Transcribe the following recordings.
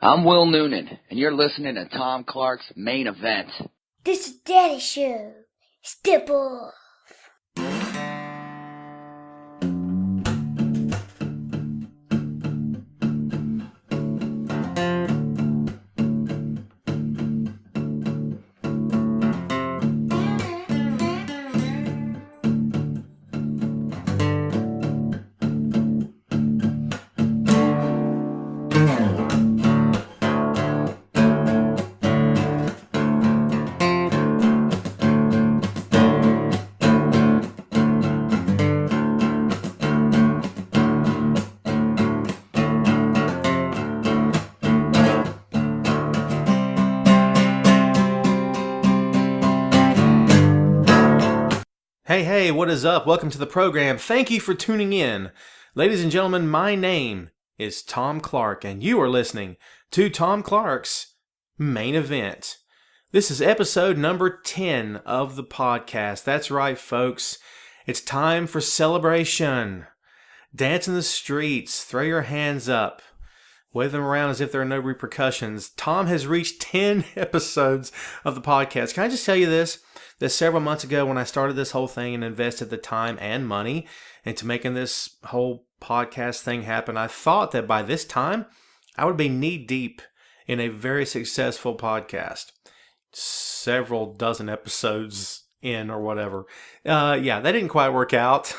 I'm Will Noonan, and you're listening to Tom Clark's Main Event. This is Daddy Show. Step off. Hey, what is up? Welcome to the program. Thank you for tuning in. Ladies and gentlemen, my name is Tom Clark, and you are listening to Tom Clark's Main Event. This is episode number 10 of the podcast. That's right, folks. It's time for celebration. Dance in the streets. Throw your hands up. Wave them around as if there are no repercussions. Tom has reached 10 episodes of the podcast. Can I just tell you this? That several months ago when I started this whole thing and invested the time and money into making this whole podcast thing happen, I thought that by this time I would be knee deep in a very successful podcast. Several dozen episodes in or whatever. That didn't quite work out.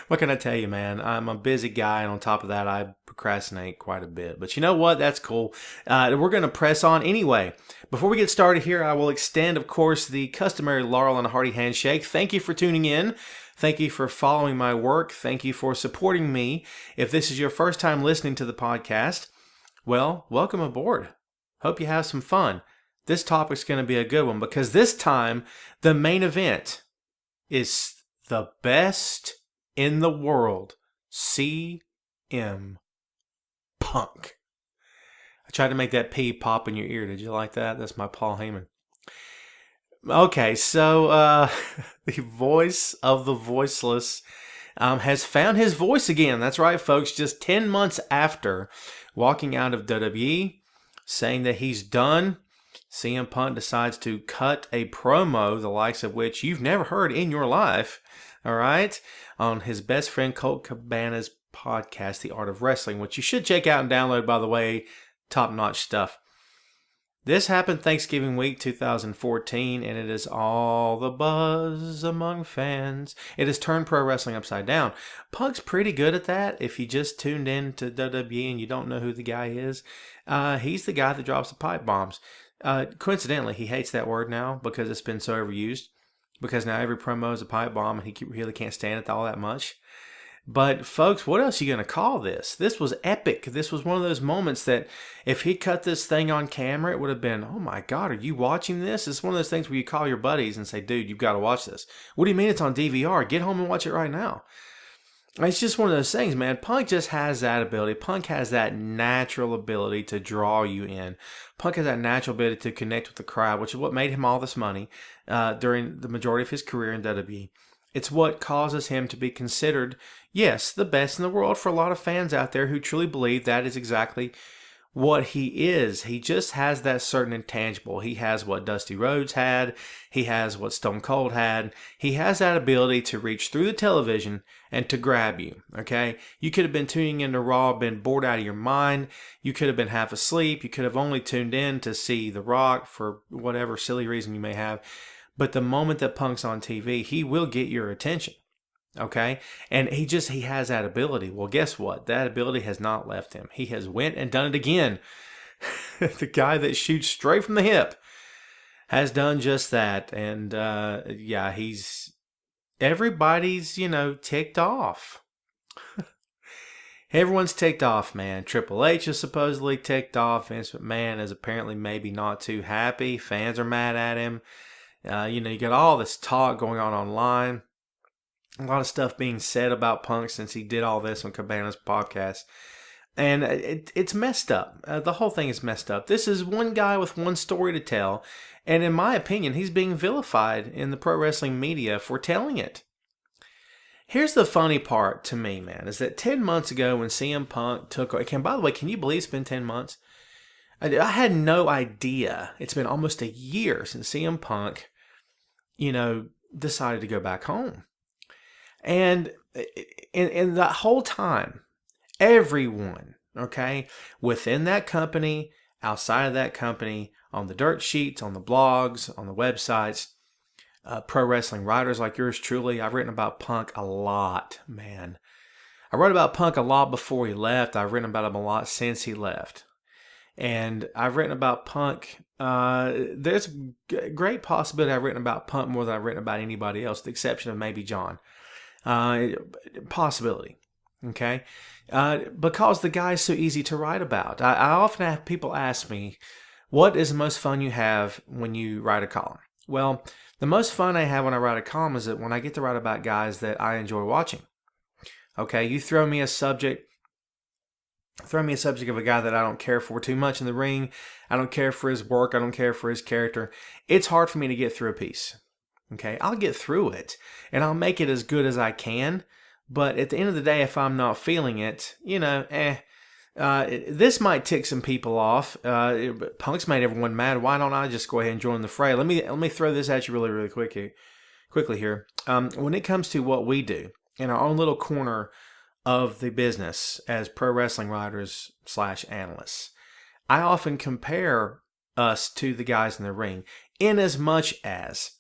What can I tell you, man? I'm a busy guy, and on top of that, I procrastinate quite a bit. But you know what? That's cool. We're going to press on anyway. Before we get started here, I will extend, of course, the customary laurel and a hearty handshake. Thank you for tuning in. Thank you for following my work. Thank you for supporting me. If this is your first time listening to the podcast, well, welcome aboard. Hope you have some fun. This topic's going to be a good one because this time, the main event is the best in the world, CM Punk. I tried to make that P pop in your ear. Did you like that? That's my Paul Heyman. Okay, so the voice of the voiceless has found his voice again. That's right, folks. Just 10 months after walking out of WWE, saying that he's done, CM Punk decides to cut a promo, the likes of which you've never heard in your life, all right, on his best friend Colt Cabana's podcast, The Art of Wrestling, which you should check out and download, by the way. Top-notch stuff. This happened Thanksgiving week 2014, and it is all the buzz among fans. It has turned pro wrestling upside down. Punk's pretty good at that. If you just tuned in to WWE and you don't know who the guy is, he's the guy that drops the pipe bombs. Coincidentally, he hates that word now because it's been so overused. Because now every promo is a pipe bomb, and he really can't stand it all that much. But folks, what else are you going to call this? This was epic. This was one of those moments that if he cut this thing on camera, it would have been, oh my God, are you watching this? It's one of those things where you call your buddies and say, dude, you've got to watch this. What do you mean it's on DVR? Get home and watch it right now. It's just one of those things, man. Punk just has that ability. Punk has that natural ability to draw you in. Punk has that natural ability to connect with the crowd, which is what made him all this money during the majority of his career in WWE. It's what causes him to be considered, yes, the best in the world for a lot of fans out there who truly believe that is exactly what he is. He just has that certain intangible. He has what Dusty Rhodes had. He has what Stone Cold had. He has that ability to reach through the television and to grab you, okay? You could have been tuning into Raw, been bored out of your mind. You could have been half asleep. You could have only tuned in to see The Rock for whatever silly reason you may have. But the moment that Punk's on TV, he will get your attention, okay? And he has that ability. Well, guess what? That ability has not left him. He has went and done it again. The guy that shoots straight from the hip has done just that. And, everybody's, ticked off. Everyone's ticked off, man. Triple H is supposedly ticked off. Vince McMahon is apparently maybe not too happy. Fans are mad at him. You got all this talk going on online. A lot of stuff being said about Punk since he did all this on Cabana's podcast. And it's messed up. The whole thing is messed up. This is one guy with one story to tell. And in my opinion, he's being vilified in the pro wrestling media for telling it. Here's the funny part to me, man, is that 10 months ago when CM Punk took, by the way, can you believe it's been 10 months? I had no idea. It's been almost a year since CM Punk, decided to go back home. And in that whole time, everyone, okay, within that company, outside of that company, on the dirt sheets, on the blogs, on the websites, pro wrestling writers like yours truly, I've written about Punk a lot, man. I wrote about Punk a lot before he left. I've written about him a lot since he left. And I've written about Punk. There's a great possibility I've written about Punk more than I've written about anybody else, with the exception of maybe John. Possibility. Okay? Because the guy's so easy to write about. I often have people ask me, what is the most fun you have when you write a column? Well, the most fun I have when I write a column is that when I get to write about guys that I enjoy watching. Okay, you throw me a subject of a guy that I don't care for too much in the ring. I don't care for his work. I don't care for his character. It's hard for me to get through a piece. Okay, I'll get through it and I'll make it as good as I can. But at the end of the day, if I'm not feeling it, this might tick some people off. Punk's made everyone mad. Why don't I just go ahead and join the fray? Let me throw this at you really quickly here. When it comes to what we do in our own little corner of the business as pro wrestling writers / analysts, I often compare us to the guys in the ring in as much as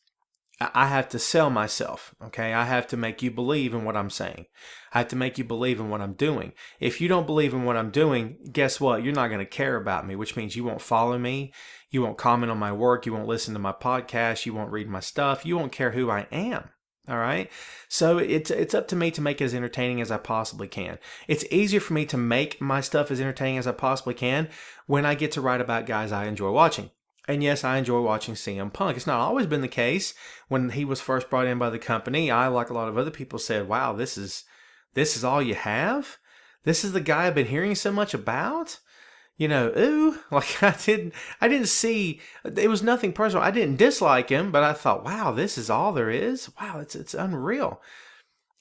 I have to sell myself, okay? I have to make you believe in what I'm saying. I have to make you believe in what I'm doing. If you don't believe in what I'm doing, guess what? You're not going to care about me, which means you won't follow me. You won't comment on my work. You won't listen to my podcast. You won't read my stuff. You won't care who I am. All right. So it's up to me to make it as entertaining as I possibly can. It's easier for me to make my stuff as entertaining as I possibly can when I get to write about guys I enjoy watching. And yes, I enjoy watching CM Punk. It's not always been the case. When he was first brought in by the company, I, like a lot of other people, said, wow, this is all you have? This is the guy I've been hearing so much about? Ooh, like I didn't see, it was nothing personal. I didn't dislike him, but I thought, wow, this is all there is? Wow, it's unreal.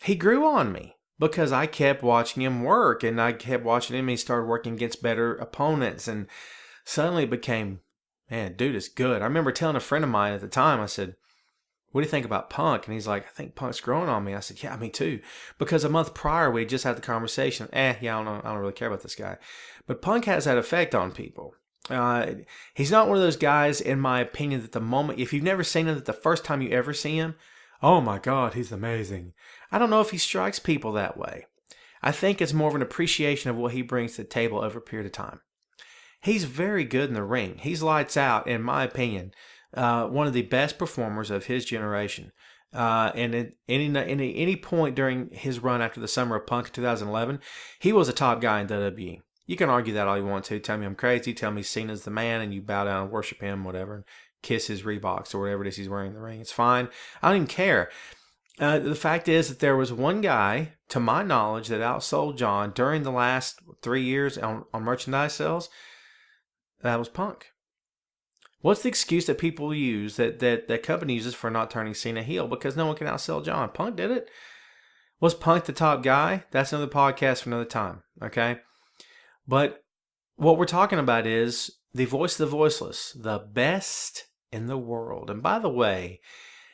He grew on me because I kept watching him work, and I kept watching him, and he started working against better opponents, and suddenly it became, man, dude is good. I remember telling a friend of mine at the time, I said, what do you think about Punk? And he's like, I think Punk's growing on me. I said, yeah, me too. Because a month prior, we just had the conversation. I don't really care about this guy. But Punk has that effect on people. He's not one of those guys, in my opinion, that the moment, if you've never seen him, that the first time you ever see him, oh my God, he's amazing. I don't know if he strikes people that way. I think it's more of an appreciation of what he brings to the table over a period of time. He's very good in the ring. He's lights out, in my opinion. One of the best performers of his generation. And at any point during his run after the summer of Punk in 2011, he was a top guy in WWE. You can argue that all you want to. Tell me I'm crazy. Tell me Cena's the man and you bow down and worship him, whatever, and kiss his Reeboks or whatever it is he's wearing in the ring. It's fine. I don't even care. The fact is that there was one guy, to my knowledge, that outsold John during the last 3 years on merchandise sales. That was Punk. What's the excuse that people use, that company uses for not turning Cena heel? Because no one can outsell John. Punk did it. Was Punk the top guy? That's another podcast for another time, okay? But what we're talking about is the voice of the voiceless, the best in the world. And by the way,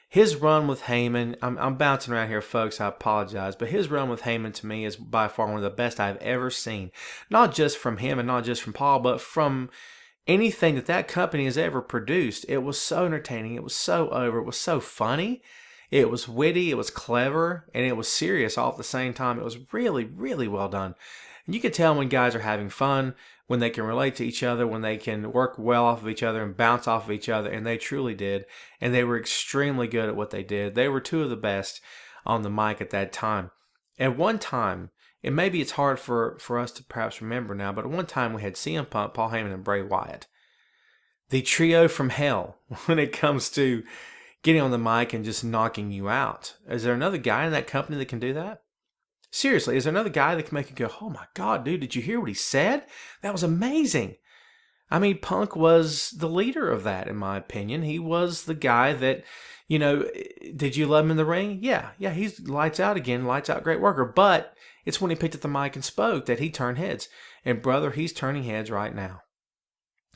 his run with Heyman, I'm bouncing around here, folks, I apologize, but his run with Heyman to me is by far one of the best I've ever seen. Not just from him and not just from Paul, but from anything that company has ever produced. It was so entertaining. It was so over. It was so funny. It was witty. It was clever. And it was serious all at the same time. It was really, really well done. And you can tell when guys are having fun, when they can relate to each other, when they can work well off of each other and bounce off of each other. And they truly did. And they were extremely good at what they did. They were two of the best on the mic at that time. At one time, and maybe it's hard for us to perhaps remember now, but at one time we had CM Punk, Paul Heyman, and Bray Wyatt. The trio from hell when it comes to getting on the mic and just knocking you out. Is there another guy in that company that can do that? Seriously, is there another guy that can make you go, oh my God, dude, did you hear what he said? That was amazing. I mean, Punk was the leader of that, in my opinion. He was the guy that, did you love him in the ring? Yeah, he's lights out again, lights out, great worker. But it's when he picked up the mic and spoke that he turned heads. And brother, he's turning heads right now.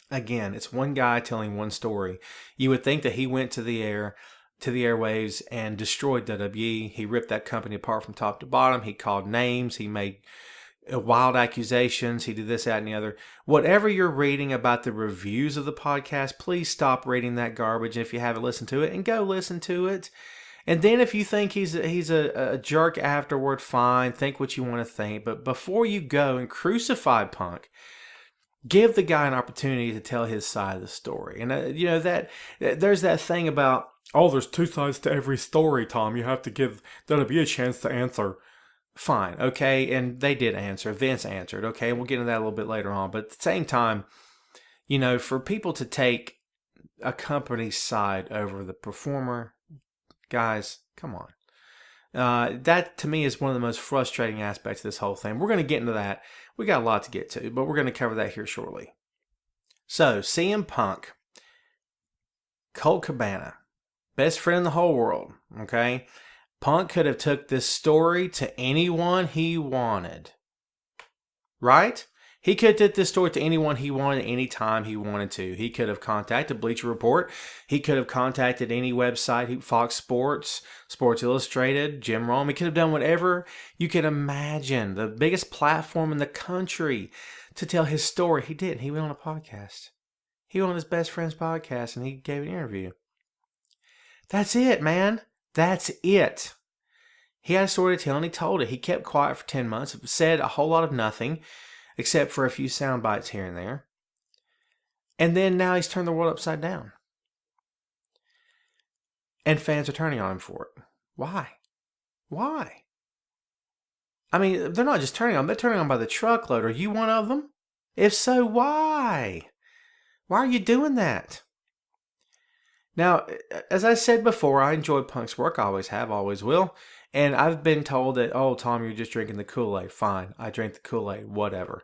Again, it's one guy telling one story. You would think that he went to the airwaves and destroyed WWE. He ripped that company apart from top to bottom. He called names. He made wild accusations. He did this, that, and the other. Whatever you're reading about the reviews of the podcast, please stop reading that garbage if you haven't listened to it, and go listen to it. And then if you think he's a jerk afterward, fine. Think what you want to think. But before you go and crucify Punk, give the guy an opportunity to tell his side of the story. And, that there's that thing about, there's two sides to every story, Tom. You have to give WWE a chance to answer. Fine, okay, and they did answer. Vince answered, okay, and we'll get into that a little bit later on. But at the same time, for people to take a company's side over the performer, guys, come on. That, to me, is one of the most frustrating aspects of this whole thing. We're going to get into that. We got a lot to get to, but we're going to cover that here shortly. So, CM Punk, Colt Cabana, best friend in the whole world, okay? Punk could have took this story to anyone he wanted, right? He could have took this story to anyone he wanted anytime he wanted to. He could have contacted Bleacher Report. He could have contacted any website, Fox Sports, Sports Illustrated, Jim Rome. He could have done whatever you could imagine. The biggest platform in the country to tell his story. He didn't. He went on a podcast. He went on his best friend's podcast and he gave an interview. That's it, man. That's it. He had a story to tell and he told it. He kept quiet for 10 months, said a whole lot of nothing, except for a few sound bites here and there. And then now he's turned the world upside down. And fans are turning on him for it. Why? Why? I mean, they're not just turning on him, they're turning on by the truckload. Are you one of them? If so, why? Why are you doing that? Now, as I said before, I enjoy Punk's work. I always have, always will. And I've been told that, Tom, you're just drinking the Kool-Aid. Fine, I drink the Kool-Aid, whatever.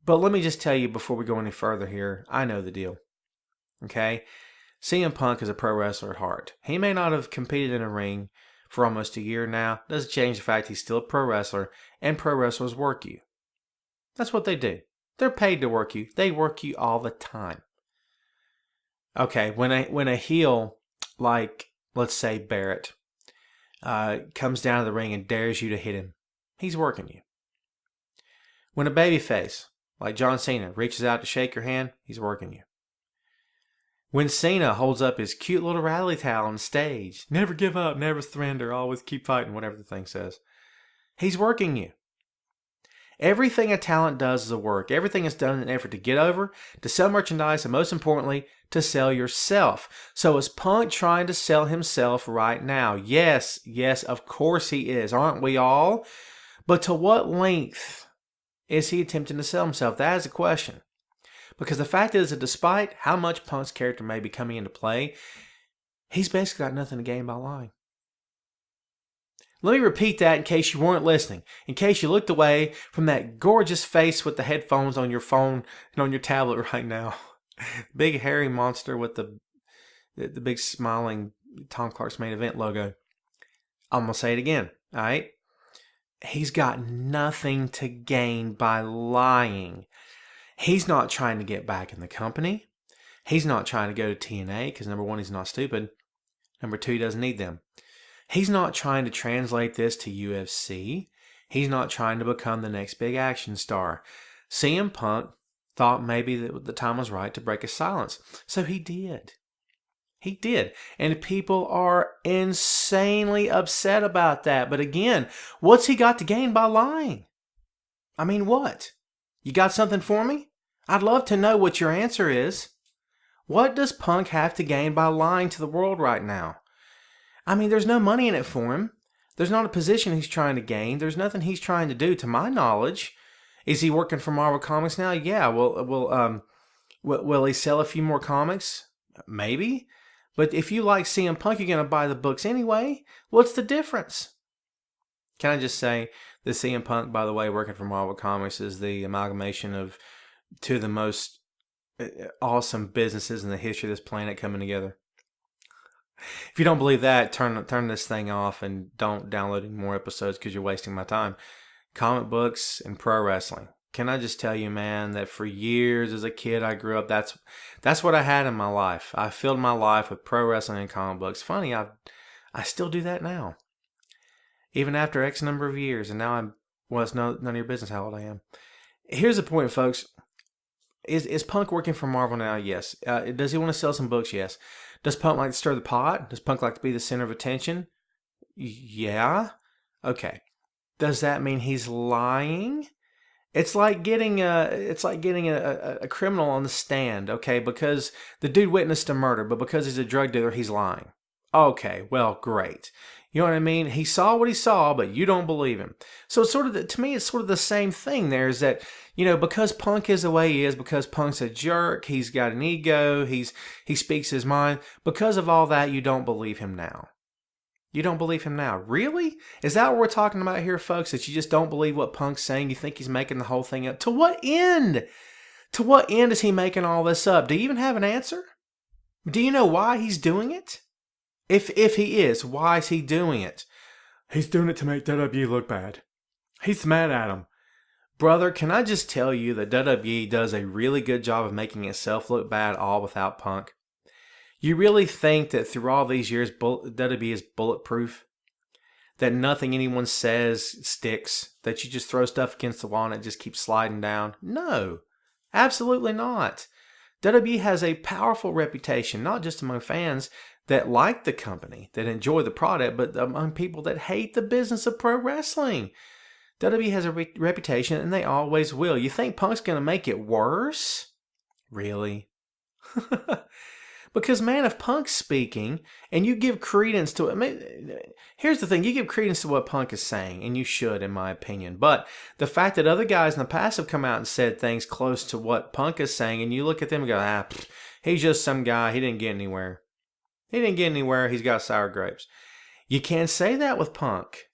But let me just tell you before we go any further here, I know the deal. Okay? CM Punk is a pro wrestler at heart. He may not have competed in a ring for almost a year now. Doesn't change the fact he's still a pro wrestler, and pro wrestlers work you. That's what they do. They're paid to work you. They work you all the time. Okay, when a heel like, let's say, Barrett, comes down to the ring and dares you to hit him, he's working you. When a babyface like John Cena reaches out to shake your hand, he's working you. When Cena holds up his cute little rally towel on stage, never give up, never surrender, always keep fighting, whatever the thing says, he's working you. Everything a talent does is a work. Everything is done in an effort to get over, to sell merchandise, and most importantly, to sell yourself. So is Punk trying to sell himself right now? Yes, of course he is. Aren't we all? But to what length is he attempting to sell himself? That is a question. Because the fact is that despite how much Punk's character may be coming into play, he's basically got nothing to gain by lying. Let me repeat that in case you weren't listening. In case you looked away from that gorgeous face with the headphones on your phone and on your tablet right now. Big hairy monster with the big smiling Tom Clark's Main Event logo. I'm going to say it again. All right? He's got nothing to gain by lying. He's not trying to get back in the company. He's not trying to go to TNA because, number one, he's not stupid. Number two, he doesn't need them. He's not trying to translate this to UFC. He's not trying to become the next big action star. CM Punk thought maybe that the time was right to break his silence. So he did. He did. And people are insanely upset about that. But again, what's he got to gain by lying? I mean, what? You got something for me? I'd love to know what your answer is. What does Punk have to gain by lying to the world right now? I mean, there's no money in it for him. There's not a position he's trying to gain. There's nothing he's trying to do, to my knowledge. Is he working for Marvel Comics now? Yeah. Will he sell a few more comics? Maybe. But if you like CM Punk, you're going to buy the books anyway. What's the difference? Can I just say that CM Punk, by the way, working for Marvel Comics is the amalgamation of two of the most awesome businesses in the history of this planet coming together. If you don't believe that, turn this thing off and don't download any more episodes because you're wasting my time. Comic books and pro wrestling. Can I just tell you, man, that for years as a kid I grew up, that's what I had in my life. I filled my life with pro wrestling and comic books. Funny, I still do that now. Even after X number of years, and now it's none of your business how old I am. Here's the point, folks. Is Punk working for Marvel now? Yes. Does he want to sell some books? Yes. Does Punk like to stir the pot? Does Punk like to be the center of attention? Yeah. Okay. Does that mean he's lying? It's like getting a criminal on the stand, okay, because the dude witnessed a murder, but because he's a drug dealer, he's lying. Okay, well, great. You know what I mean? He saw what he saw, but you don't believe him. So it's to me, it's sort of the same thing there, is that, because Punk is the way he is, because Punk's a jerk, he's got an ego, he speaks his mind, because of all that, you don't believe him now. You don't believe him now. Really? Is that what we're talking about here, folks? That you just don't believe what Punk's saying? You think he's making the whole thing up? To what end? To what end is he making all this up? Do you even have an answer? Do you know why he's doing it? If he is, why is he doing it? He's doing it to make WWE look bad. He's mad at him. Brother, can I just tell you that WWE does a really good job of making itself look bad all without Punk? You really think that through all these years, WWE is bulletproof? That nothing anyone says sticks? That you just throw stuff against the wall and it just keeps sliding down? No, absolutely not. WWE has a powerful reputation, not just among fans that like the company, that enjoy the product, but among people that hate the business of pro wrestling. WWE has a reputation, and they always will. You think Punk's going to make it worse? Really? Because, man, if Punk's speaking and you give credence to it, here's the thing, you give credence to what Punk is saying, and you should, in my opinion. But the fact that other guys in the past have come out and said things close to what Punk is saying, and you look at them and go, he's just some guy, he didn't get anywhere. He didn't get anywhere, he's got sour grapes. You can't say that with Punk,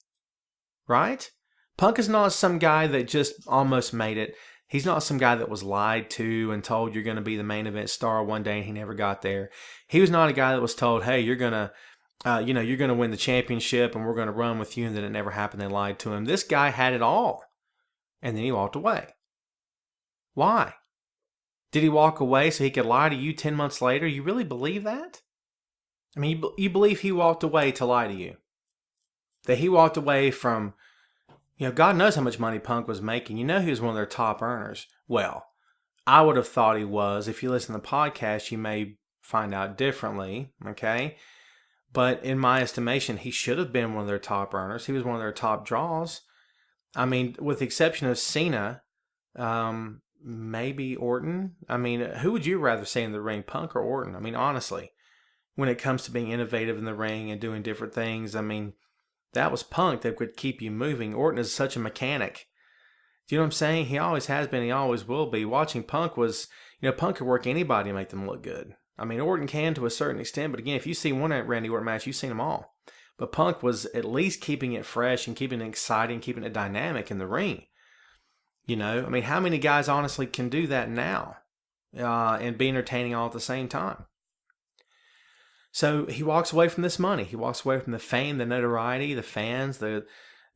right? Punk is not some guy that just almost made it. He's not some guy that was lied to and told you're going to be the main event star one day and he never got there. He was not a guy that was told, hey, you're going to win the championship and we're going to run with you, and then it never happened. They lied to him. This guy had it all. And then he walked away. Why? Did he walk away so he could lie to you 10 months later? You really believe that? I mean, you believe he walked away to lie to you? That he walked away from... God knows how much money Punk was making. He was one of their top earners. Well, I would have thought he was. If you listen to the podcast, you may find out differently, okay? But in my estimation, he should have been one of their top earners. He was one of their top draws. I mean, with the exception of Cena, maybe Orton. I mean, who would you rather see in the ring, Punk or Orton? I mean, honestly, when it comes to being innovative in the ring and doing different things, I mean... that was Punk that could keep you moving. Orton is such a mechanic. Do you know what I'm saying? He always has been. He always will be. Watching Punk was, Punk could work anybody and make them look good. I mean, Orton can to a certain extent, but again, if you see one Randy Orton match, you've seen them all. But Punk was at least keeping it fresh and keeping it exciting, keeping it dynamic in the ring. I mean, how many guys honestly can do that now and be entertaining all at the same time? So he walks away from this money. He walks away from the fame, the notoriety, the fans, the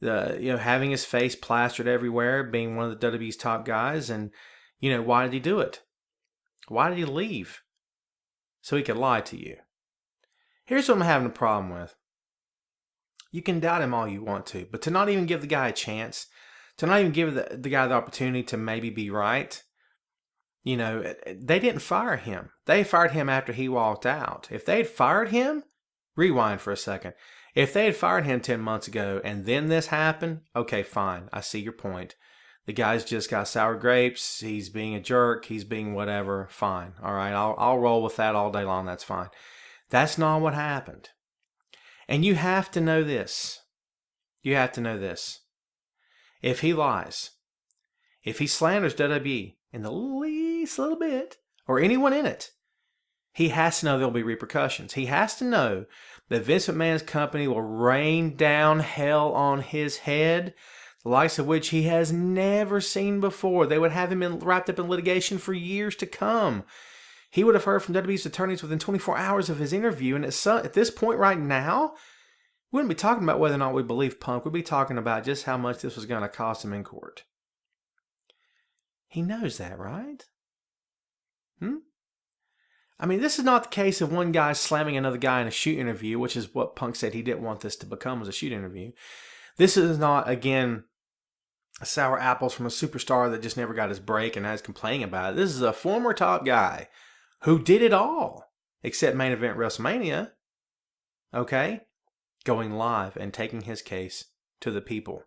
having his face plastered everywhere, being one of the WWE's top guys. And, why did he do it? Why did he leave? So he could lie to you. Here's what I'm having a problem with. You can doubt him all you want to, but to not even give the guy a chance, to not even give the guy the opportunity to maybe be right, they didn't fire him. They fired him after he walked out. If they had fired him, rewind for a second. If they had fired him 10 months ago and then this happened, okay, fine. I see your point. The guy's just got sour grapes. He's being a jerk. He's being whatever. Fine. All right. I'll roll with that all day long. That's fine. That's not what happened. And you have to know this. You have to know this. If he lies, if he slanders WWE in the least little bit, or anyone in it, he has to know there'll be repercussions. He has to know that Vince McMahon's company will rain down hell on his head the likes of which he has never seen before. They would have him wrapped up in litigation for years to come. He would have heard from WWE's attorneys within 24 hours of his interview. And at this point right now, we wouldn't be talking about whether or not we believe Punk. We'd be talking about just how much this was going to cost him in court. He knows that, right? I mean, this is not the case of one guy slamming another guy in a shoot interview, which is what Punk said he didn't want this to become, was a shoot interview. This is not, again, sour apples from a superstar that just never got his break and now is complaining about it. This is a former top guy who did it all, except main event WrestleMania, okay? Going live and taking his case to the people.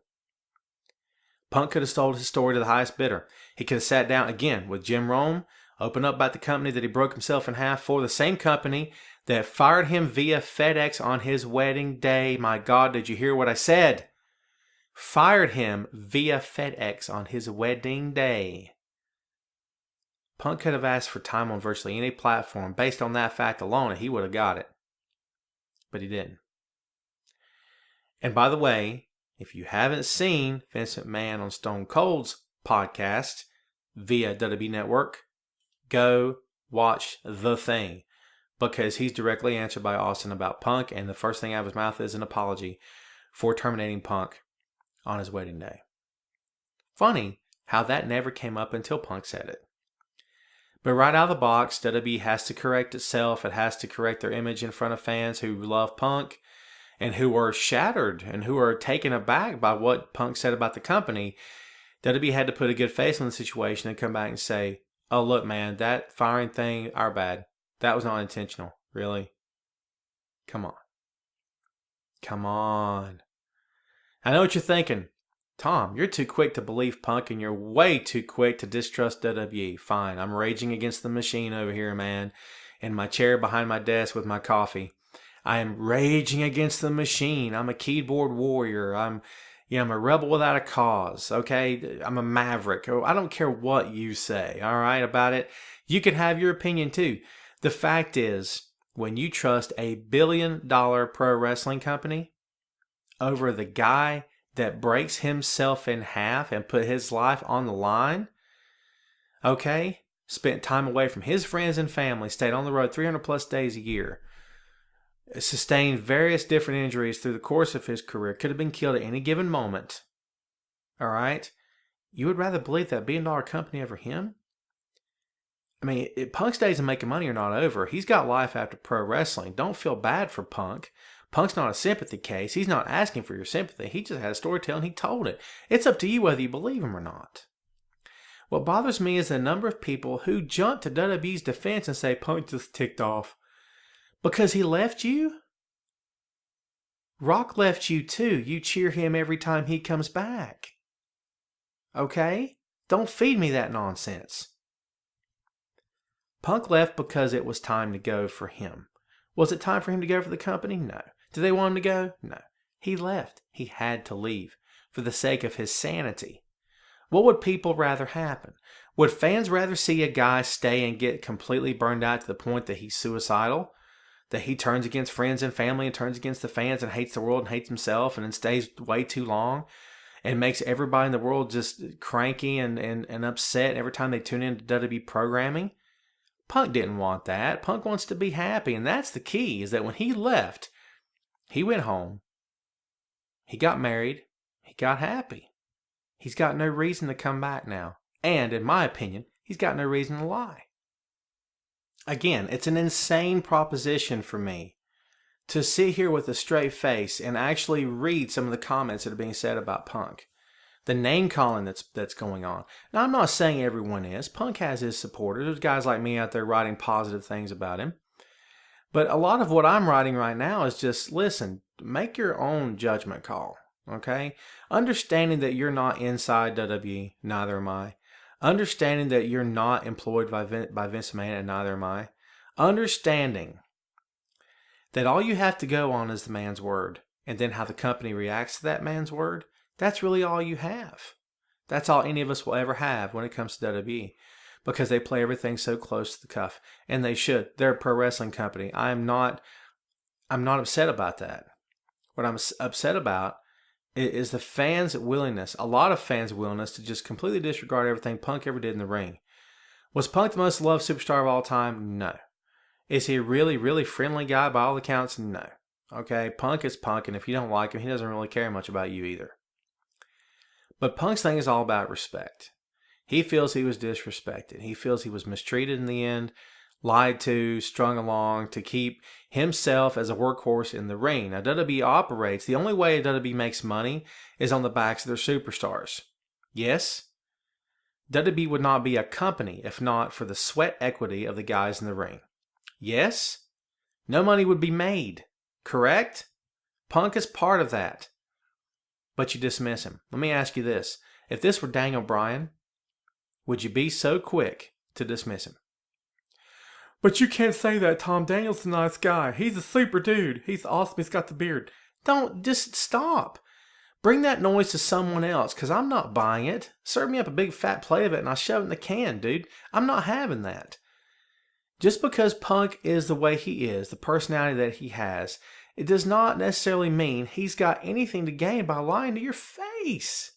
Punk could have told his story to the highest bidder. He could have sat down again with Jim Rome, opened up about the company that he broke himself in half for, the same company that fired him via FedEx on his wedding day. My God, did you hear what I said? Fired him via FedEx on his wedding day. Punk could have asked for time on virtually any platform. Based on that fact alone, he would have got it. But he didn't. And by the way, if you haven't seen Vince McMahon on Stone Cold's podcast via WWE Network, go watch The Thing, because he's directly answered by Austin about Punk, and the first thing out of his mouth is an apology for terminating Punk on his wedding day. Funny how that never came up until Punk said it. But right out of the box, WWE has to correct itself. It has to correct their image in front of fans who love Punk and who are shattered and who are taken aback by what Punk said about the company. WWE had to put a good face on the situation and come back and say, oh, look, man, that firing thing, our bad. That was not intentional. Really? Come on. Come on. I know what you're thinking. Tom, you're too quick to believe Punk and you're way too quick to distrust WWE. Fine, I'm raging against the machine over here, man, in my chair behind my desk with my coffee. I am raging against the machine. I'm a keyboard warrior. I'm a rebel without a cause, okay? I'm a maverick. I don't care what you say, all right, about it. You can have your opinion too. The fact is, when you trust $1 billion pro wrestling company over the guy that breaks himself in half and put his life on the line, okay, spent time away from his friends and family, stayed on the road 300 plus days a year, sustained various different injuries through the course of his career, could have been killed at any given moment, all right, you would rather believe that $1 billion company over him? I mean, Punk's days of making money are not over. He's got life after pro wrestling. Don't feel bad for Punk. Punk's not a sympathy case. He's not asking for your sympathy. He just had a story to tell and he told it. It's up to you whether you believe him or not. What bothers me is the number of people who jump to WWE's defense and say Punk just ticked off because he left you. Rock left you too. You cheer him every time he comes back. Okay? Don't feed me that nonsense. Punk left because it was time to go for him. Was it time for him to go for the company? No. Did they want him to go? No. He left. He had to leave for the sake of his sanity. What would people rather happen? Would fans rather see a guy stay and get completely burned out to the point that he's suicidal? That he turns against friends and family and turns against the fans and hates the world and hates himself and then stays way too long and makes everybody in the world just cranky and upset every time they tune into WWE programming? Punk didn't want that. Punk wants to be happy, and that's the key, is that when he left, he went home, he got married, he got happy. He's got no reason to come back now. And, in my opinion, he's got no reason to lie. Again, it's an insane proposition for me to sit here with a straight face and actually read some of the comments that are being said about Punk. The name calling that's going on. Now, I'm not saying everyone is. Punk has his supporters. There's guys like me out there writing positive things about him. But a lot of what I'm writing right now is just, listen, make your own judgment call, okay? Understanding that you're not inside WWE, neither am I. Understanding that you're not employed by Vince McMahon, and neither am I. Understanding that all you have to go on is the man's word, and then how the company reacts to that man's word. That's really all you have. That's all any of us will ever have when it comes to WWE, because they play everything so close to the cuff, and they should. They're a pro wrestling company. I'm not upset about that. What I'm upset about is the fans' willingness, a lot of fans' willingness to just completely disregard everything Punk ever did in the ring. Was Punk the most loved superstar of all time? No. Is he a really, really friendly guy by all accounts? No. Okay, Punk is Punk, and if you don't like him, he doesn't really care much about you either. But Punk's thing is all about respect. He feels he was disrespected. He feels he was mistreated in the end, lied to, strung along to keep himself as a workhorse in the ring. Now, WWE operates, the only way WWE makes money is on the backs of their superstars. Yes, WWE would not be a company if not for the sweat equity of the guys in the ring. Yes, no money would be made. Correct? Punk is part of that. But you dismiss him. Let me ask you this. If this were Daniel Bryan, would you be so quick to dismiss him? But you can't say that, Tom. Daniel's a nice guy. He's a super dude. He's awesome. He's got the beard. Don't. Just stop. Bring that noise to someone else, because I'm not buying it. Serve me up a big fat plate of it and I'll shove it in the can, dude. I'm not having that. Just because Punk is the way he is, the personality that he has, it does not necessarily mean he's got anything to gain by lying to your face.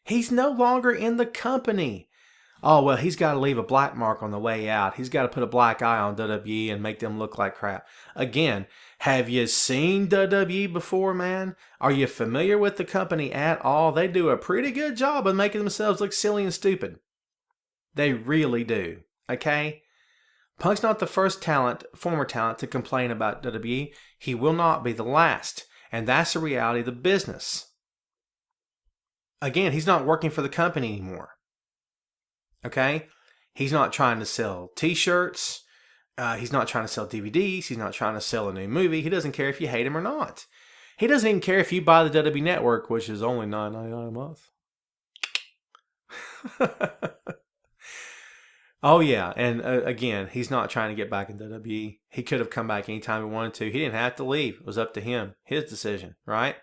He's no longer in the company. Oh, well, he's got to leave a black mark on the way out. He's got to put a black eye on WWE and make them look like crap. Again, have you seen WWE before, man? Are you familiar with the company at all? They do a pretty good job of making themselves look silly and stupid. They really do. Okay? Punk's not the first former talent to complain about WWE. He will not be the last. And that's the reality of the business. Again, he's not working for the company anymore. Okay? He's not trying to sell t-shirts. He's not trying to sell DVDs. He's not trying to sell a new movie. He doesn't care if you hate him or not. He doesn't even care if you buy the WWE Network, which is only $9.99 a month. Oh, yeah. And again, he's not trying to get back in WWE. He could have come back anytime he wanted to. He didn't have to leave. It was up to him. His decision, right?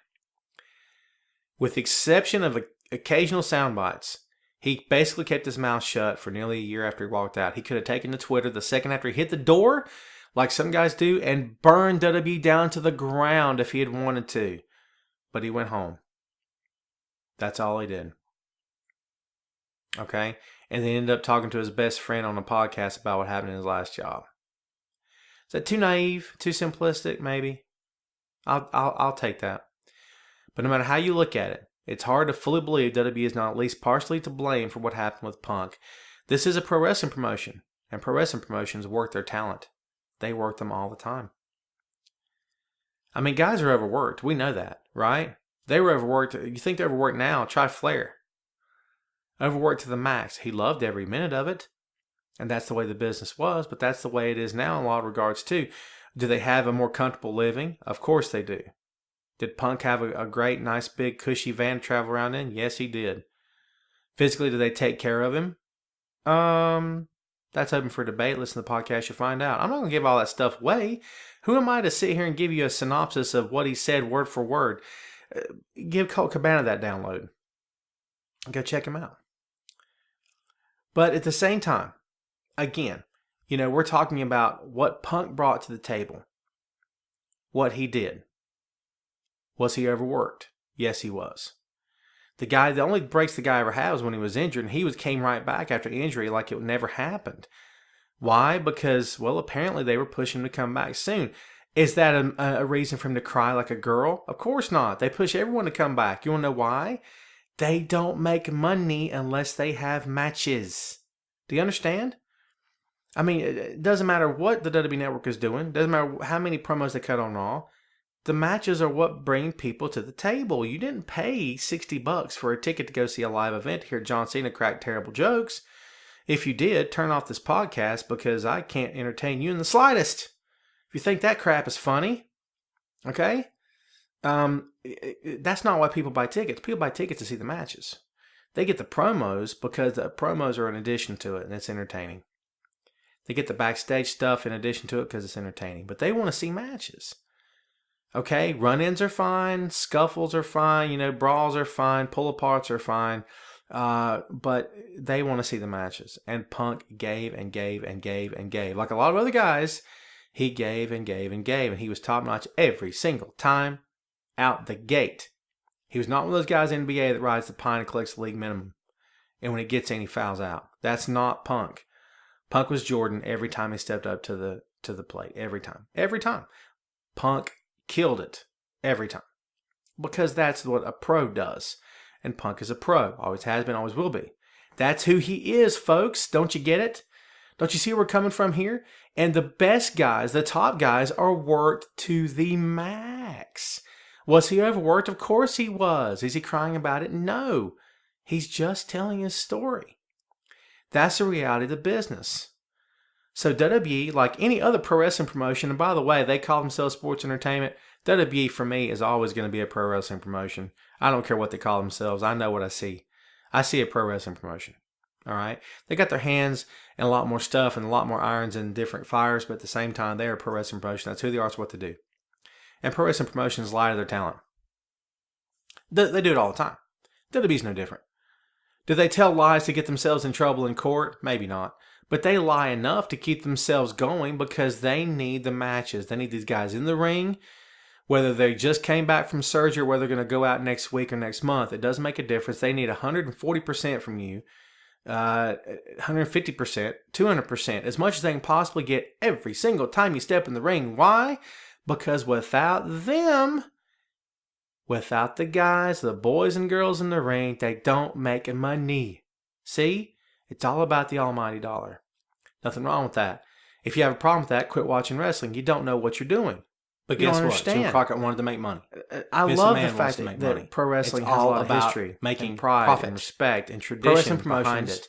With the exception of occasional sound bites, he basically kept his mouth shut for nearly a year after he walked out. He could have taken to Twitter the second after he hit the door, like some guys do, and burned WWE down to the ground if he had wanted to. But he went home. That's all he did. Okay? And then ended up talking to his best friend on a podcast about what happened in his last job. Is that too naive? Too simplistic? Maybe. I'll take that. But no matter how you look at it, it's hard to fully believe WWE is not at least partially to blame for what happened with Punk. This is a pro wrestling promotion, and pro wrestling promotions work their talent. They work them all the time. I mean, guys are overworked. We know that, right? They were overworked. You think they're overworked now? Try Flair. Overworked to the max. He loved every minute of it. And that's the way the business was, but that's the way it is now in a lot of regards too. Do they have a more comfortable living? Of course they do. Did Punk have a great, nice, big, cushy van to travel around in? Yes, he did. Physically, do they take care of him? That's open for debate. Listen to the podcast, you'll find out. I'm not going to give all that stuff away. Who am I to sit here and give you a synopsis of what he said word for word? Give Colt Cabana that download. Go check him out. But at the same time, again, we're talking about what Punk brought to the table. What he did. Was he overworked? Yes, he was. The only breaks the guy ever had was when he was injured, and he came right back after injury like it never happened. Why? Because, well, apparently they were pushing him to come back soon. Is that a reason for him to cry like a girl? Of course not. They push everyone to come back. You want to know why? They don't make money unless they have matches. Do you understand? I mean, it doesn't matter what the WWE Network is doing. It doesn't matter how many promos they cut on Raw. The matches are what bring people to the table. You didn't pay $60 for a ticket to go see a live event to hear John Cena crack terrible jokes. If you did, turn off this podcast because I can't entertain you in the slightest. If you think that crap is funny, okay? That's not why people buy tickets. People buy tickets to see the matches. They get the promos because the promos are in addition to it and it's entertaining. They get the backstage stuff in addition to it because it's entertaining. But they want to see matches. Okay, run-ins are fine, scuffles are fine, brawls are fine, pull-aparts are fine, but they want to see the matches. And Punk gave and gave and gave and gave. Like a lot of other guys, he gave and gave and gave, and he was top-notch every single time out the gate. He was not one of those guys in the NBA that rides the pine and collects the league minimum. And when it gets in, he fouls out. That's not Punk. Punk was Jordan every time he stepped up to the plate. Every time. Every time. Punk killed it. Every time. Because that's what a pro does. And Punk is a pro. Always has been, always will be. That's who he is, folks. Don't you get it? Don't you see where we're coming from here? And the best guys, the top guys, are worked to the max. Was he overworked? Of course he was. Is he crying about it? No. He's just telling his story. That's the reality of the business. So WWE, like any other pro wrestling promotion, and by the way, they call themselves sports entertainment. WWE, for me, is always going to be a pro wrestling promotion. I don't care what they call themselves. I know what I see. I see a pro wrestling promotion. All right? They got their hands in a lot more stuff and a lot more irons and different fires, but at the same time, they are a pro wrestling promotion. That's who they are. It's what they do. And pro wrestling promotions lie to their talent. They do it all the time. WWE's no different. Do they tell lies to get themselves in trouble in court? Maybe not. But they lie enough to keep themselves going because they need the matches. They need these guys in the ring. Whether they just came back from surgery or whether they're going to go out next week or next month, it doesn't make a difference. They need 140% from you, 150%, 200%, as much as they can possibly get every single time you step in the ring. Why? Because without them, without the guys, the boys and girls in the ring, they don't make money. See? It's all about the almighty dollar. Nothing wrong with that. If you have a problem with that, quit watching wrestling. You don't know what you're doing. But guess what? Jim Crockett wanted to make money. I love the fact that pro wrestling has a lot of history, making pride and respect and tradition behind it.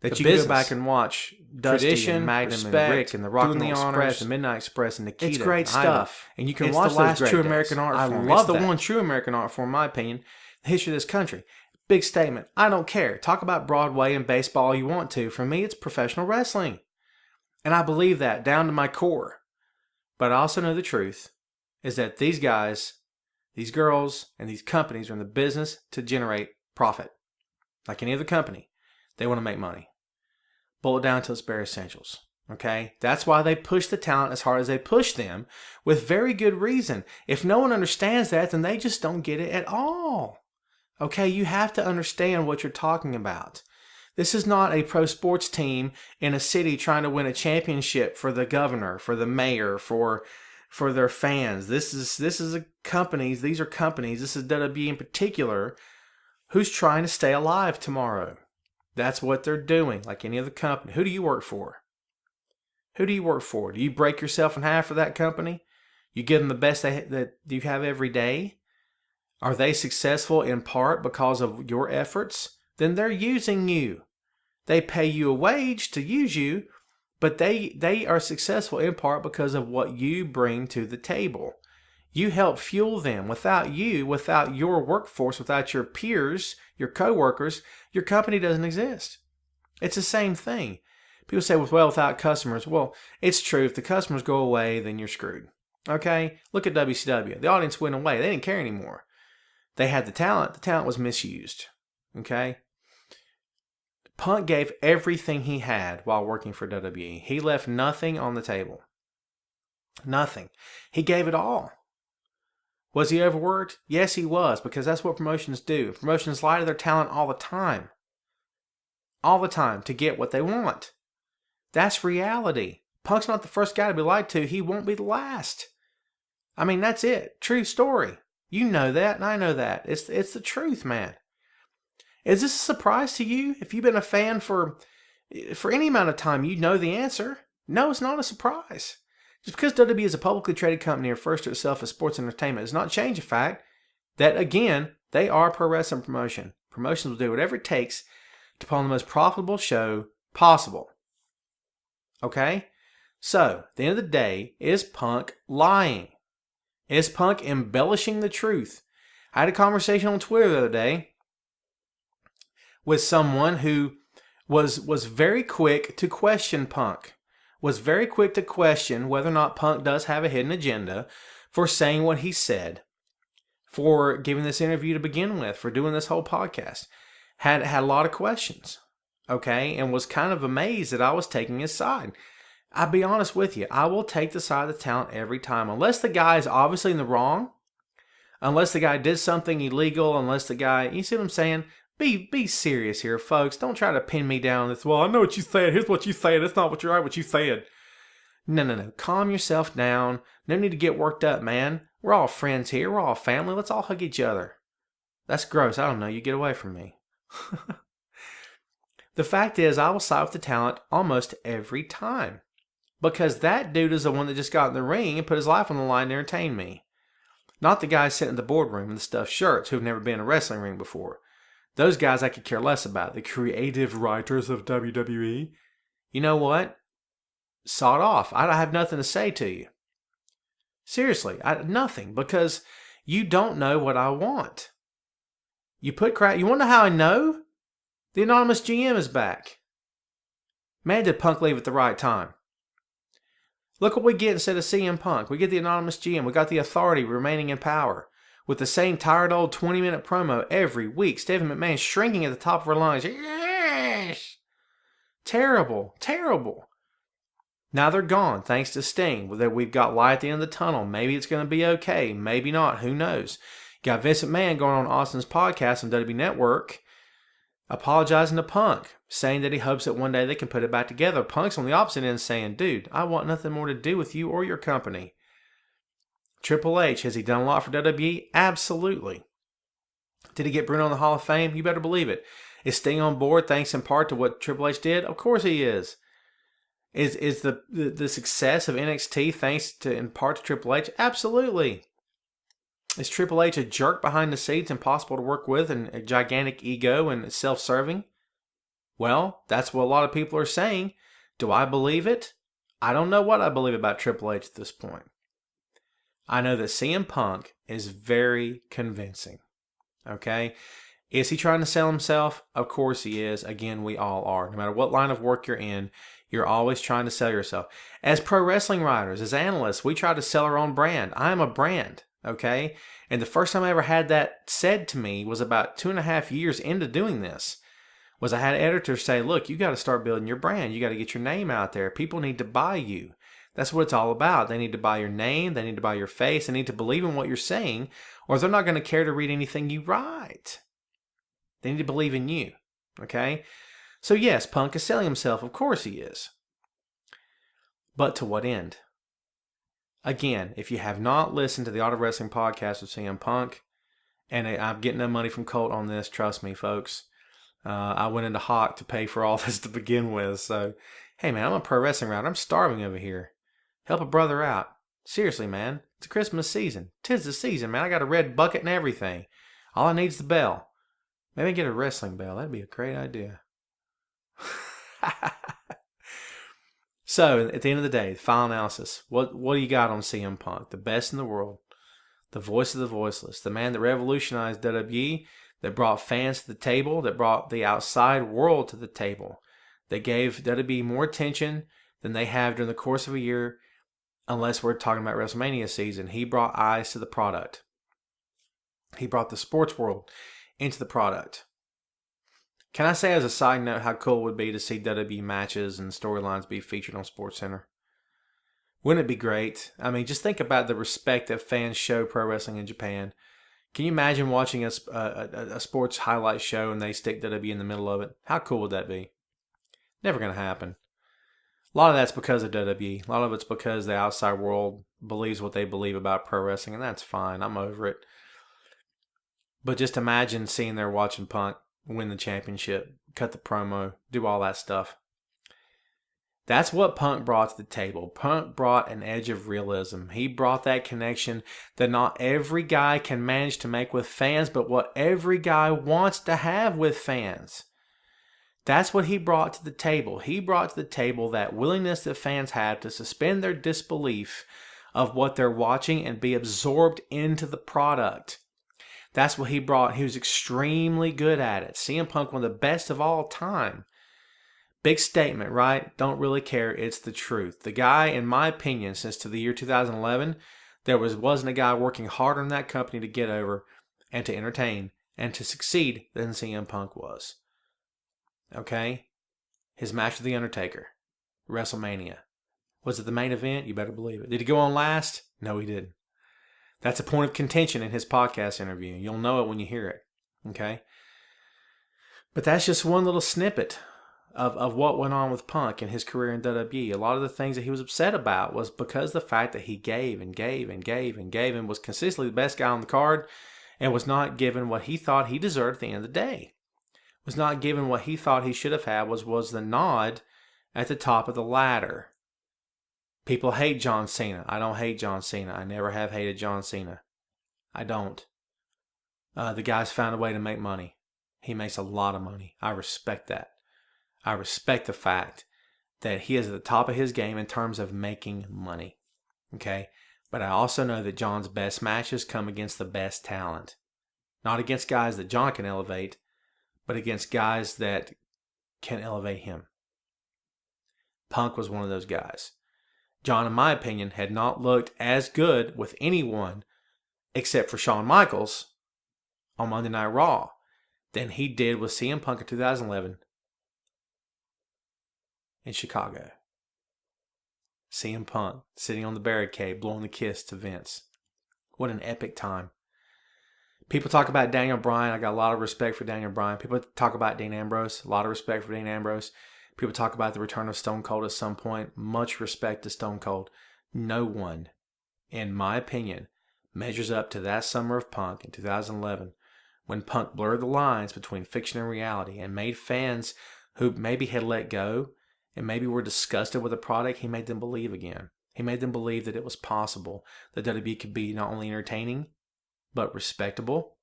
That you can go back and watch Dusty and Magnum and Rick and the Rock and Roll Express and Midnight Express and Nikita. It's great stuff. And you can watch the last true American art form. I love the one true American art form, in my opinion, the history of this country. Big statement. I don't care. Talk about Broadway and baseball all you want to. For me, it's professional wrestling. And I believe that down to my core. But I also know the truth is that these guys, these girls, and these companies are in the business to generate profit. Like any other company, they want to make money. Boil it down to its bare essentials. Okay? That's why they push the talent as hard as they push them with very good reason. If no one understands that, then they just don't get it at all. Okay? You have to understand what you're talking about. This is not a pro sports team in a city trying to win a championship for the governor, for the mayor, for their fans. This is a companies. These are companies. This is WWE in particular, who's trying to stay alive tomorrow. That's what they're doing, like any other company. Who do you work for? Who do you work for? Do you break yourself in half for that company? You give them the best that you have every day? Are they successful in part because of your efforts? Then they're using you. They pay you a wage to use you, but they are successful in part because of what you bring to the table. You help fuel them. Without you, without your workforce, without your peers, your coworkers, your company doesn't exist. It's the same thing. People say, well, without customers. Well, it's true. If the customers go away, then you're screwed. Okay? Look at WCW. The audience went away. They didn't care anymore. They had the talent. The talent was misused. Okay? Punk gave everything he had while working for WWE. He left nothing on the table. Nothing. He gave it all. Was he overworked? Yes, he was, because that's what promotions do. Promotions lie to their talent all the time. All the time to get what they want. That's reality. Punk's not the first guy to be lied to. He won't be the last. I mean, that's it. True story. You know that, and I know that. It's the truth, man. Is this a surprise to you? If you've been a fan for any amount of time, you know the answer. No, it's not a surprise. Just because WWE is a publicly traded company or refers to itself as sports entertainment does not change the fact that, again, they are a pro wrestling promotion. Promotions will do whatever it takes to put on the most profitable show possible. Okay? So, at the end of the day, is Punk lying? Is Punk embellishing the truth? I had a conversation on Twitter the other day with someone who was very quick to question Punk. Was very quick to question whether or not Punk does have a hidden agenda for saying what he said, for giving this interview to begin with, for doing this whole podcast. Had a lot of questions, okay, and was kind of amazed that I was taking his side. I'll be honest with you, I will take the side of the talent every time. Unless the guy is obviously in the wrong, Unless the guy did something illegal, unless the guy, you see what I'm saying? Be serious here, folks. Don't try to pin me down this. Well, I know what you said. Here's what you said. It's not what you said. No. Calm yourself down. No need to get worked up, man. We're all friends here. We're all family. Let's all hug each other. That's gross. I don't know. You get away from me. The fact is, I will side with the talent almost every time. Because that dude is the one that just got in the ring and put his life on the line to entertain me. Not the guys sitting in the boardroom in the stuffed shirts who've never been in a wrestling ring before. Those guys I could care less about. The creative writers of WWE. You know what? Sawed off. I have nothing to say to you. Seriously, nothing. Because you don't know what I want. You put crap. You want to know how I know? The anonymous GM is back. Man, did Punk leave at the right time. Look what we get instead of CM Punk. We get the anonymous GM. We got the Authority remaining in power. With the same tired old 20-minute promo every week. Stephanie McMahon shrinking at the top of her lungs. Yes! Terrible. Now they're gone, thanks to Sting. We've got light at the end of the tunnel. Maybe it's going to be okay. Maybe not. Who knows? Got Vince McMahon going on Austin's podcast on WWE Network, apologizing to Punk, saying that he hopes that one day they can put it back together. Punk's on the opposite end saying, dude, I want nothing more to do with you or your company. Triple H, has he done a lot for WWE? Absolutely. Did he get Bruno in the Hall of Fame? You better believe it. Is Sting on board thanks in part to what Triple H did? Of course he is. Is the success of NXT thanks to in part to Triple H? Absolutely. Is Triple H a jerk behind the scenes, impossible to work with, and a gigantic ego and self-serving? Well, that's what a lot of people are saying. Do I believe it? I don't know what I believe about Triple H at this point. I know that CM Punk is very convincing. Okay? Is he trying to sell himself? Of course he is. Again, we all are. No matter what line of work you're in, you're always trying to sell yourself. As pro wrestling writers, as analysts, we try to sell our own brand. I am a brand. Okay? And the first time I ever had that said to me was about 2.5 years into doing this. I had editors say, look, you got to start building your brand. You got to get your name out there. People need to buy you. That's what it's all about. They need to buy your name. They need to buy your face. They need to believe in what you're saying, or they're not going to care to read anything you write. They need to believe in you. Okay? So yes, Punk is selling himself. Of course he is. But to what end? Again, if you have not listened to the Art of Wrestling podcast with CM Punk, and I'm getting no money from Colt on this, trust me, folks. I went into Hawk to pay for all this to begin with. So, hey, man, I'm a pro wrestling writer. I'm starving over here. Help a brother out. Seriously, man. It's Christmas season. 'Tis the season, man. I got a red bucket and everything. All I need is the bell. Maybe get a wrestling bell. That'd be a great idea. So, at the end of the day, final analysis. What do you got on CM Punk? The best in the world. The voice of the voiceless. The man that revolutionized WWE. That brought fans to the table. That brought the outside world to the table. That gave WWE more attention than they have during the course of a year. Unless we're talking about WrestleMania season. He brought eyes to the product. He brought the sports world into the product. Can I say as a side note how cool it would be to see WWE matches and storylines be featured on SportsCenter? Wouldn't it be great? I mean, just think about the respect that fans show pro wrestling in Japan. Can you imagine watching a sports highlight show and they stick WWE in the middle of it? How cool would that be? Never going to happen. A lot of that's because of WWE. A lot of it's because the outside world believes what they believe about pro wrestling, and that's fine. I'm over it. But just imagine sitting there watching Punk win the championship, cut the promo, do all that stuff. That's what Punk brought to the table. Punk brought an edge of realism. He brought that connection that not every guy can manage to make with fans, but what every guy wants to have with fans. That's what he brought to the table. He brought to the table that willingness that fans have to suspend their disbelief of what they're watching and be absorbed into the product. That's what he brought. He was extremely good at it. CM Punk, one of the best of all time. Big statement, right? Don't really care. It's the truth. The guy, in my opinion, since to the year 2011, there wasn't a guy working harder in that company to get over and to entertain and to succeed than CM Punk was. Okay? His match with The Undertaker. WrestleMania. Was it the main event? You better believe it. Did he go on last? No, he didn't. That's a point of contention in his podcast interview. You'll know it when you hear it. Okay? But that's just one little snippet of what went on with Punk in his career in WWE. A lot of the things that he was upset about was because of the fact that he gave and gave and gave and gave and was consistently the best guy on the card and was not given what he thought he deserved at the end of the day. Was not given what he thought he should have had was the nod at the top of the ladder. People hate John Cena. I don't hate John Cena. I never have hated John Cena. I don't. The guy's found a way to make money. He makes a lot of money. I respect that. I respect the fact that he is at the top of his game in terms of making money. Okay? But I also know that John's best matches come against the best talent. Not against guys that John can elevate, but against guys that can elevate him. Punk was one of those guys. John, in my opinion, had not looked as good with anyone except for Shawn Michaels on Monday Night Raw than he did with CM Punk in 2011 in Chicago. CM Punk sitting on the barricade blowing the kiss to Vince. What an epic time. People talk about Daniel Bryan. I got a lot of respect for Daniel Bryan. People talk about Dean Ambrose. A lot of respect for Dean Ambrose. People talk about the return of Stone Cold at some point. Much respect to Stone Cold. No one, in my opinion, measures up to that summer of Punk in 2011 when Punk blurred the lines between fiction and reality and made fans who maybe had let go and maybe were disgusted with the product, he made them believe again. He made them believe that it was possible that WWE could be not only entertaining, but respectable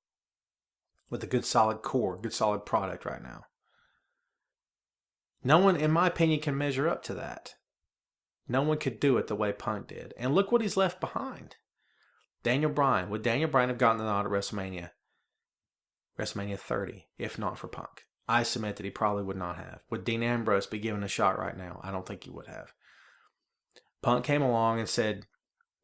with a good solid core, good solid product right now. No one, in my opinion, can measure up to that. No one could do it the way Punk did. And look what he's left behind. Daniel Bryan. Would Daniel Bryan have gotten the nod at WrestleMania? WrestleMania 30, if not for Punk. I submit that he probably would not have. Would Dean Ambrose be given a shot right now? I don't think he would have. Punk came along and said,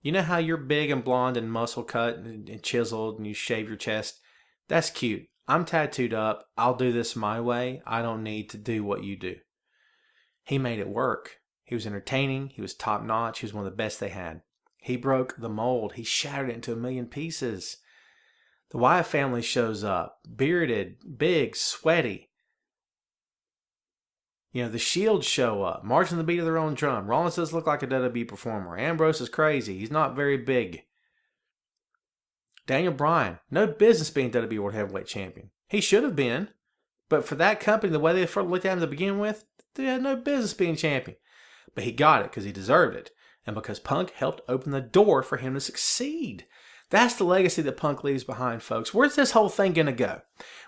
you know how you're big and blonde and muscle cut and chiseled and you shave your chest? That's cute. I'm tattooed up. I'll do this my way. I don't need to do what you do. He made it work. He was entertaining. He was top notch. He was one of the best they had. He broke the mold. He shattered it into a million pieces. The Wyatt family shows up. Bearded, big, sweaty. You know, the Shield show up, marching the beat of their own drum. Rollins does look like a WWE performer. Ambrose is crazy. He's not very big. Daniel Bryan, no business being WWE World Heavyweight Champion. He should have been. But for that company, the way they first looked at him to begin with, they had no business being champion. But he got it because he deserved it. And because Punk helped open the door for him to succeed. That's the legacy that Punk leaves behind, folks. Where's this whole thing going to go?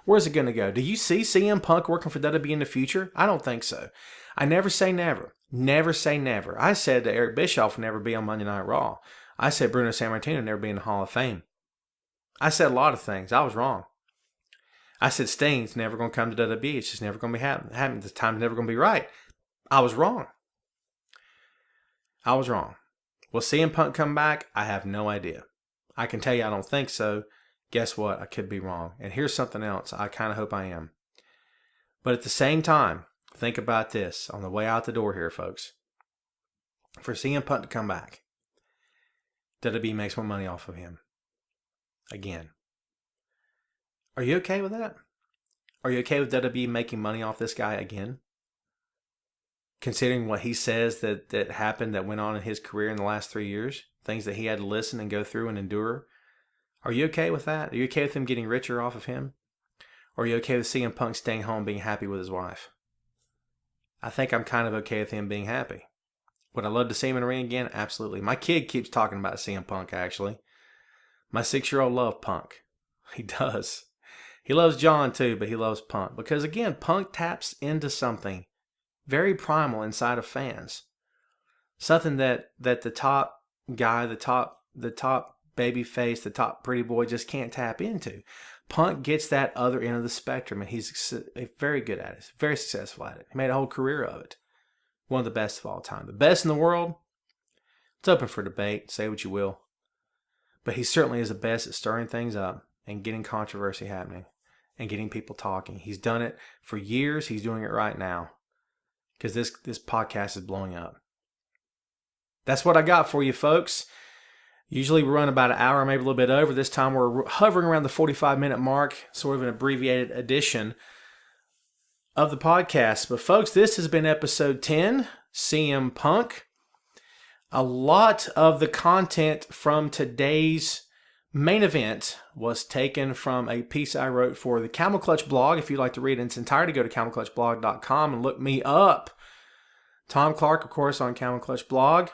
Where's it going to go? Do you see CM Punk working for WWE in the future? I don't think so. I never say never. Never say never. I said that Eric Bischoff would never be on Monday Night Raw. I said Bruno Sammartino would never be in the Hall of Fame. I said a lot of things. I was wrong. I said Sting's never going to come to WWE. It's just never going to be happening. The time's never going to be right. I was wrong. I was wrong. Will CM Punk come back? I have no idea. I can tell you I don't think so. Guess what? I could be wrong. And here's something else. I kind of hope I am. But at the same time, think about this on the way out the door here, folks. For CM Punk to come back, WWE makes more money off of him. Again. Are you okay with that? Are you okay with WWE making money off this guy again? Considering what he says that happened, that went on in his career in the last 3 years, things that he had to listen and go through and endure. Are you okay with that? Are you okay with him getting richer off of him? Or are you okay with CM Punk staying home being happy with his wife? I think I'm kind of okay with him being happy. Would I love to see him in the ring again? Absolutely. My kid keeps talking about CM Punk, actually. My 6-year-old loves Punk. He does. He loves John too, but he loves Punk. Because again, Punk taps into something very primal inside of fans. Something that the top guy, the top baby face, the top pretty boy just can't tap into. Punk gets that other end of the spectrum, and he's very good at it. Very successful at it. He made a whole career of it. One of the best of all time. The best in the world? It's open for debate. Say what you will. But he certainly is the best at stirring things up and getting controversy happening and getting people talking. He's done it for years. He's doing it right now because this podcast is blowing up. That's what I got for you, folks. Usually we run about an hour, maybe a little bit over. This time we're hovering around the 45-minute mark, sort of an abbreviated edition of the podcast. But folks, this has been episode 10, CM Punk. A lot of the content from today's main event was taken from a piece I wrote for the Camel Clutch blog. If you'd like to read it in its entirety, go to camelclutchblog.com and look me up. Tom Clark, of course, on Camel Clutch blog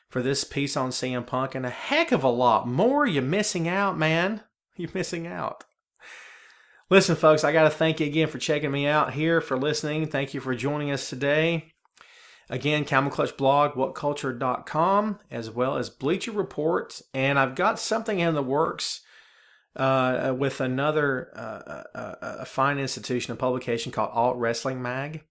for this piece on CM Punk, and a heck of a lot more. You're missing out, man. You're missing out. Listen, folks, I got to thank you again for checking me out here, for listening. Thank you for joining us today. Again, Camel Clutch blog, whatculture.com, as well as Bleacher Report. And I've got something in the works with another a fine institution, a publication called Alt Wrestling Mag,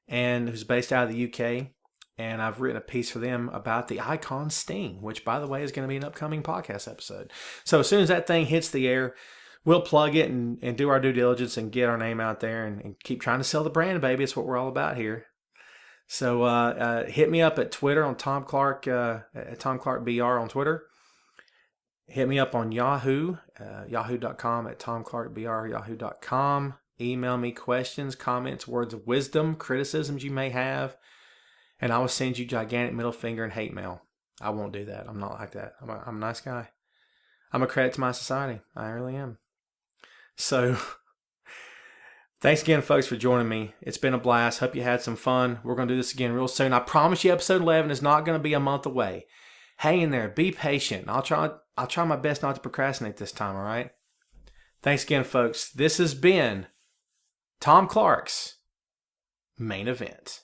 and who's based out of the UK. And I've written a piece for them about the Icon Sting, which, by the way, is going to be an upcoming podcast episode. So as soon as that thing hits the air, we'll plug it and do our due diligence and get our name out there and keep trying to sell the brand, baby. It's what we're all about here. So hit me up at Twitter on Tom Clark, at Tom Clark BR on Twitter. Hit me up on Yahoo, yahoo.com, at Tom Clark BR, yahoo.com. Email me questions, comments, words of wisdom, criticisms you may have, and I will send you gigantic middle finger and hate mail. I won't do that. I'm not like that. I'm a nice guy. I'm a credit to my society. I really am. So thanks again, folks, for joining me. It's been a blast. Hope you had some fun. We're going to do this again real soon. I promise you episode 11 is not going to be a month away. Hang in there. Be patient. I'll try my best not to procrastinate this time, all right? Thanks again, folks. This has been Tom Clark's Main Event.